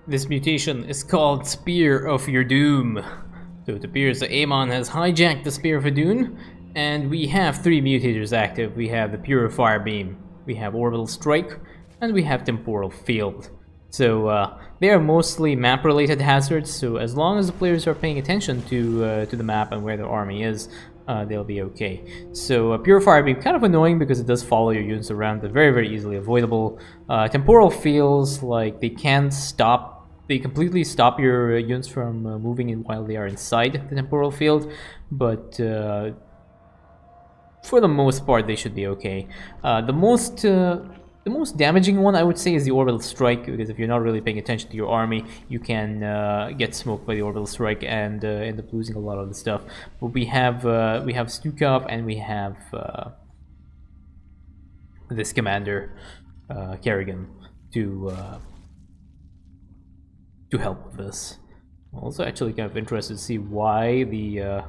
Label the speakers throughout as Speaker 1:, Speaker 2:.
Speaker 1: This mutation is called Spear of Your Doom. So it appears that Amon has hijacked the Spear of Your Doom, and we have 3 mutators active. We have the Purifier Beam, we have Orbital Strike, and we have Temporal Field. So they are mostly map-related hazards, so as long as the players are paying attention to the map and where their army is, they'll be okay. So Purifier Beam, kind of annoying because it does follow your units around, but very, very easily avoidable. Temporal feels like they can't stop. They completely stop your units from moving in while they are inside the temporal field, but for the most part they should be okay. The most damaging one, I would say, is the Orbital Strike, because if you're not really paying attention to your army, you can get smoked by the Orbital Strike and end up losing a lot of the stuff. But we have Stukov, and we have this commander, Kerrigan, to help with this. I'm also actually kind of interested to see why the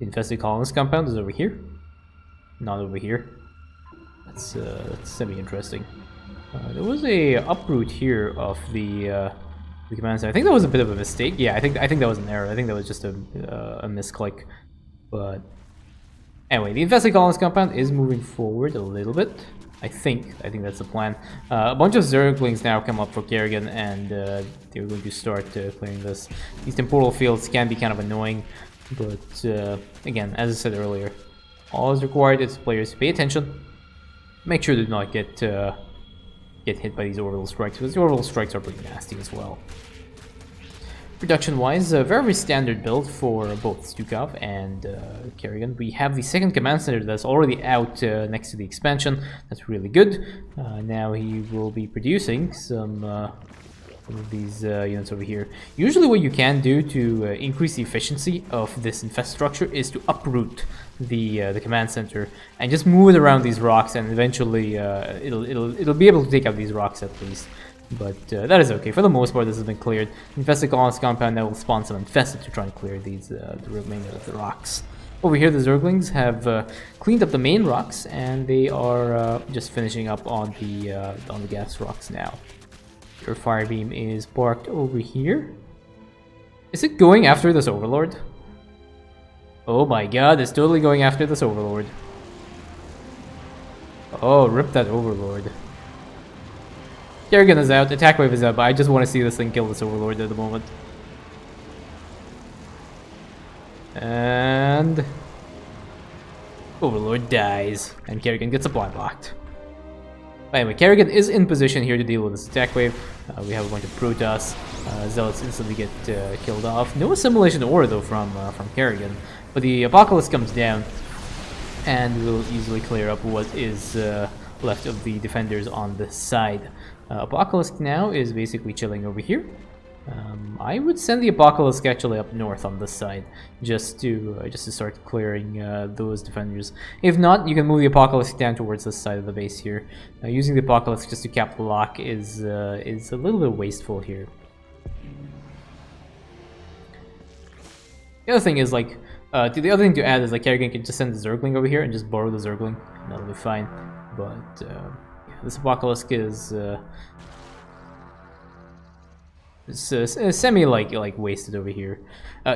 Speaker 1: infested colonist compound is over here, not over here. That's semi-interesting. There was a uproot here of the command center. I think that was a bit of a mistake. Yeah, I think that was an error. I think that was just a misclick. But anyway, the infested colonist compound is moving forward a little bit. I think that's the plan. A bunch of Zerglings now come up for Kerrigan, and they're going to start clearing this. These temporal fields can be kind of annoying, but again, as I said earlier, all is required is players to pay attention, make sure to not get hit by these orbital strikes, because the orbital strikes are pretty nasty as well. Production-wise, a very standard build for both Stukov and Kerrigan. We have the second command center that's already out next to the expansion. That's really good. Now he will be producing some of these units over here. Usually what you can do to increase the efficiency of this infrastructure is to uproot the command center and just move it around these rocks, and eventually it'll be able to take out these rocks at least. But that is okay. For the most part, this has been cleared. Infested colonist compound now will spawn some infested to try and clear these the remainder of the rocks. Over here, the Zerglings have cleaned up the main rocks, and they are just finishing up on the gas rocks now. Your fire beam is parked over here. Is it going after this overlord? Oh my god, it's totally going after this overlord. Oh, rip that overlord. Kerrigan is out, attack wave is out, but I just want to see this thing kill this overlord at the moment. And overlord dies, and Kerrigan gets supply blocked. But anyway, Kerrigan is in position here to deal with this attack wave. We have a bunch of Protoss. Zealots instantly get killed off. No assimilation ore though from Kerrigan, but the Apocalypse comes down, and will easily clear up what is left of the defenders on this side. Apocalypse now is basically chilling over here. I would send the Apocalypse actually up north on this side, just to start clearing those defenders. If not, you can move the Apocalypse down towards this side of the base here. Using the Apocalypse just to cap the lock is a little bit wasteful here. The other thing is, like, the other thing to add is, like, Kerrigan can just send the Zergling over here and just borrow the Zergling. That'll be fine. But this Apocalypse is semi like wasted over here.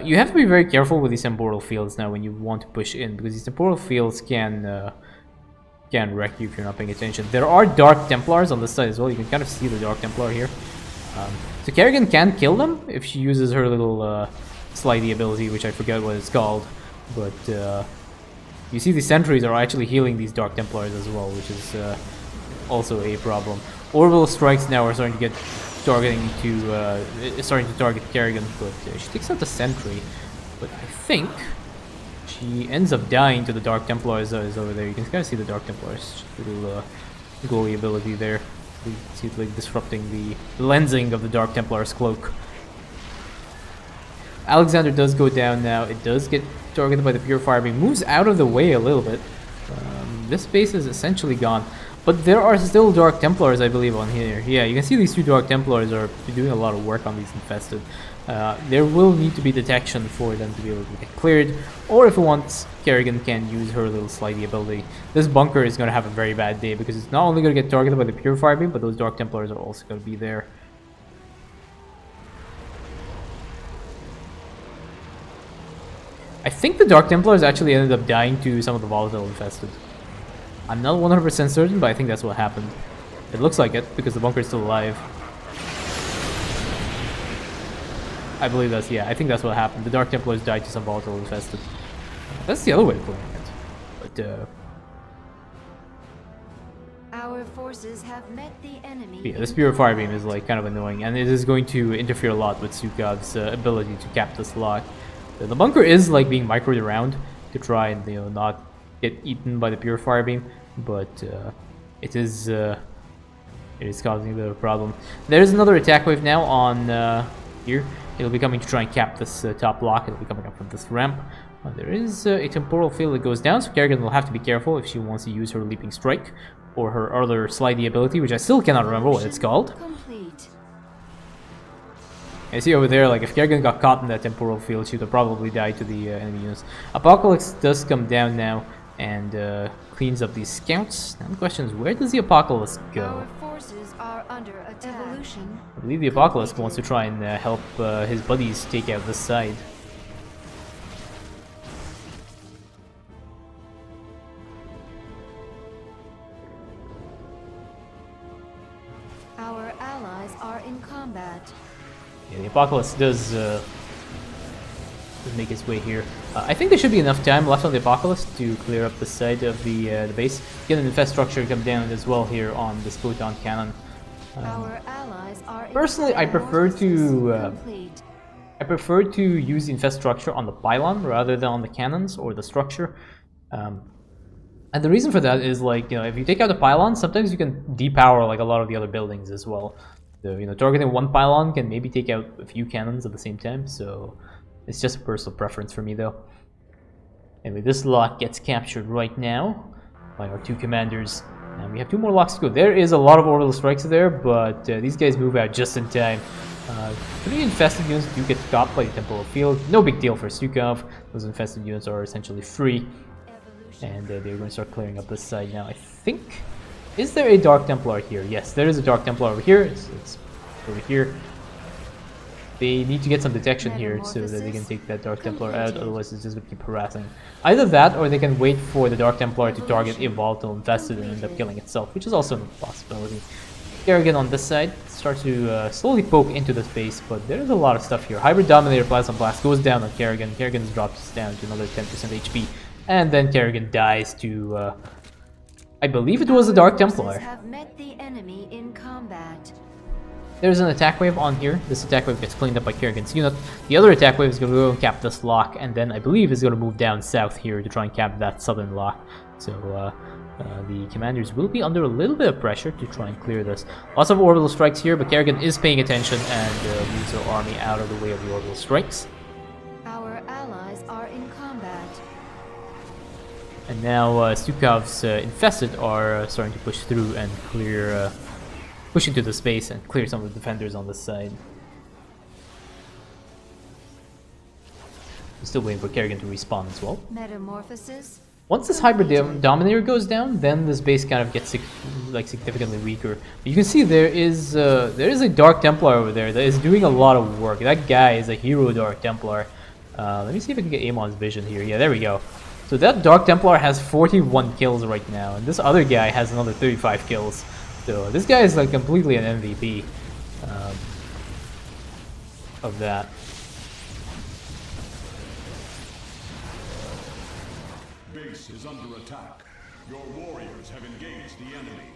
Speaker 1: You have to be very careful with these temporal fields now when you want to push in, because these temporal fields can wreck you if you're not paying attention. There are Dark Templars on this side as well. You can kind of see the Dark Templar here. So Kerrigan can kill them if she uses her little slidey ability, which I forget what it's called. But you see the sentries are actually healing these Dark Templars as well, which is also a problem. Orbital strikes now are starting to get starting to target Kerrigan, but she takes out the sentry. But I think she ends up dying to the Dark Templars is over there. You can kind of see the Dark Templars little glowy ability there. You see it like disrupting the lensing of the Dark Templar's cloak. Alexander does go down now. It does get targeted by the Purifier beam. Moves out of the way a little bit. This base is essentially gone. But there are still Dark Templars, I believe, on here. Yeah, you can see these 2 Dark Templars are doing a lot of work on these infested. There will need to be detection for them to be able to get cleared. Or if it wants, Kerrigan can use her little slidey ability. This bunker is going to have a very bad day, because it's not only going to get targeted by the Purifier beam, but those Dark Templars are also going to be there. I think the Dark Templars actually ended up dying to some of the Volatile Infested. I'm not 100% certain, but I think that's what happened. It looks like it, because the bunker is still alive. I believe that's, yeah, I think that's what happened. The Dark Templars died to some Volatile Infested. That's the other way of putting it. But,
Speaker 2: our forces have met the enemy.
Speaker 1: yeah, this Purifier Beam is like kind of annoying, and it is going to interfere a lot with Stukov's ability to cap this lock. The bunker is like being microed around to try and, you know, not get eaten by the Purifier Beam, but it is causing a bit of a problem. There's another attack wave now on here. It'll be coming to try and cap this top lock. It'll be coming up from this ramp. There is a temporal field that goes down, so Kerrigan will have to be careful if she wants to use her Leaping Strike or her other slidey ability, which I still cannot remember what it's called. I see over there, like, if Kerrigan got caught in that temporal field, she would have probably died to the enemy units. Apocalypse does come down now and cleans up these scouts. Now the question is, where does the Apocalypse go?
Speaker 2: Our forces are under attack. Evolution.
Speaker 1: I believe the Apocalypse wants to try and help his buddies take out this side.
Speaker 2: Our allies are in combat.
Speaker 1: Yeah, the Apocalypse does make its way here. I think there should be enough time left on the Apocalypse to clear up the side of the base. Get an infest structure come down as well here on this photon cannon.
Speaker 2: Our allies are
Speaker 1: Personally, I prefer to use the infest structure on the pylon rather than on the cannons or the structure. And the reason for that is, like, you know, if you take out the pylon, sometimes you can depower like a lot of the other buildings as well. So, you know, targeting one pylon can maybe take out a few cannons at the same time, so it's just a personal preference for me, though. Anyway, this lock gets captured right now by our two commanders, and we have two more locks to go. There is a lot of orbital strikes there, but these guys move out just in time. 3 infested units do get caught by the temporal field. No big deal for Stukov. Those infested units are essentially free, and they're going to start clearing up this side now. I think... Is there a Dark Templar here? Yes, there is a Dark Templar over here. It's over here. They need to get some detection here so that they can take that Dark Templar out, otherwise it's just going to keep harassing. Either that, or they can wait for the Dark Templar to target a Volatile Infested and end up killing itself, which is also a possibility. Kerrigan on this side starts to slowly poke into the space, but there's a lot of stuff here. Hybrid Dominator Plasma Blast goes down on Kerrigan. Kerrigan's drops down to another 10% HP, and then Kerrigan dies to... I believe it was the Dark Templar.
Speaker 2: Have met the enemy in combat.
Speaker 1: There's an attack wave on here. This attack wave gets cleaned up by Kerrigan's unit. The other attack wave is going to go and cap this lock, and then I believe is going to move down south here to try and cap that southern lock. So the commanders will be under a little bit of pressure to try and clear this. Lots of orbital strikes here, but Kerrigan is paying attention and moves her army out of the way of the orbital strikes.
Speaker 2: Our allies are in combat.
Speaker 1: And now Stukov's infested are starting to push through and clear, push into the space and clear some of the defenders on this side. I'm still waiting for Kerrigan to respawn as well.
Speaker 2: Metamorphosis.
Speaker 1: Once this Hybrid Dominator goes down, then this base kind of gets significantly weaker. But you can see there is a Dark Templar over there that is doing a lot of work. That guy is a hero Dark Templar. Let me see if I can get Amon's vision here. Yeah, there we go. So that Dark Templar has 41 kills right now, and this other guy has another 35 kills. So this guy is like completely an MVP of that.
Speaker 3: Base is under attack. Your warriors have engaged the enemy.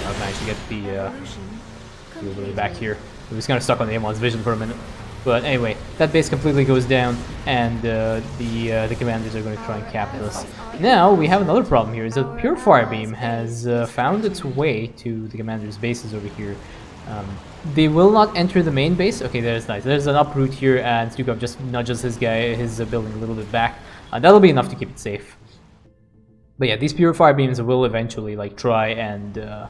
Speaker 1: I managed to get the back here. It was kind of stuck on the Amon's vision for a minute. But anyway, that base completely goes down, and the commanders are going to try and cap this. Now, we have another problem here, is that Purifier Beam has found its way to the commander's bases over here. They will not enter the main base. Okay, there's nice. There's an uproot here, and Stukov just nudges his building a little bit back. That'll be enough to keep it safe. But yeah, these Purifier Beams will eventually like try and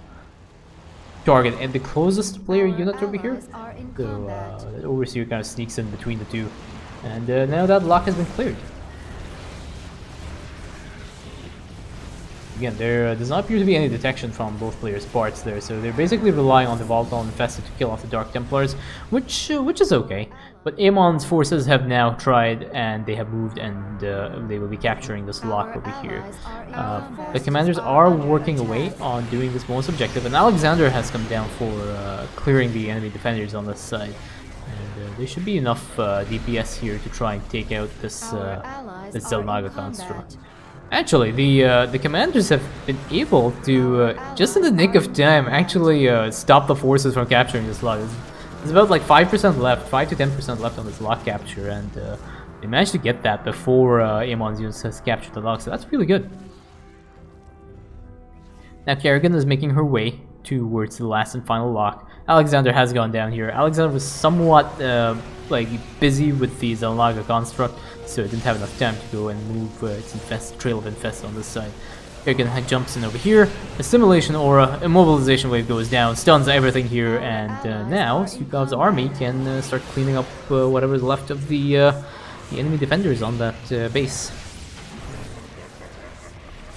Speaker 1: target and the closest player unit over here. So the Overseer kind of sneaks in between the two, and now that lock has been cleared. Again, there does not appear to be any detection from both players' parts there, so they're basically relying on the Volatile Infested to kill off the Dark Templars, which is okay. But Amon's forces have now tried, and they have moved, and they will be capturing this lock over here. The commanders are working away on doing this bonus objective, and Alexander has come down for clearing the enemy defenders on this side. And there should be enough DPS here to try and take out this Zelnaga construct. Actually, the commanders have been able to, just in the nick of time, actually stop the forces from capturing this lock. There's about like 5% left, 5 to 10% left on this lock capture, and they managed to get that before Amon's units has captured the lock, so that's really good. Now Kerrigan is making her way towards the last and final lock. Alexander has gone down here. Alexander was somewhat like busy with the Zelnaga construct, so it didn't have enough time to go and move its trail of infest on this side. Kerrigan jumps in over here. A Simulation Aura, Immobilization Wave goes down, stuns everything here, and now Stukov's army can start cleaning up whatever's left of the enemy defenders on that base.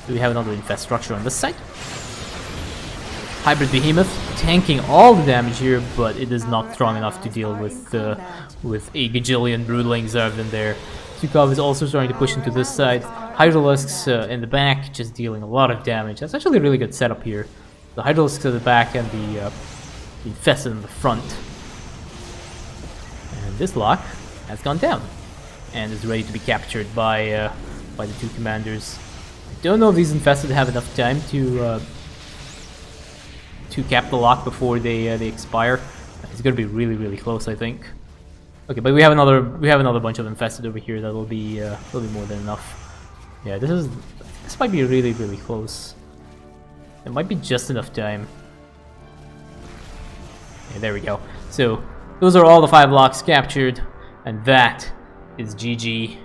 Speaker 1: Do we have another infest structure on this side? Hybrid Behemoth tanking all the damage here, but it is not strong enough to deal with a gajillion Broodlings that have been there. Stukov is also starting to push into this side. Hydralisks in the back, just dealing a lot of damage. That's actually a really good setup here. The Hydralisks at the back and the Infested in the front. And this lock has gone down and is ready to be captured by the two commanders. I don't know if these Infested have enough time to cap the lock before they expire. It's gonna be really close, I think. Okay, but we have another bunch of Infested over here that will be more than enough. Yeah, this might be really close. It might be just enough time. Yeah, there we go. So those are all the 5 locks captured, and that is GG.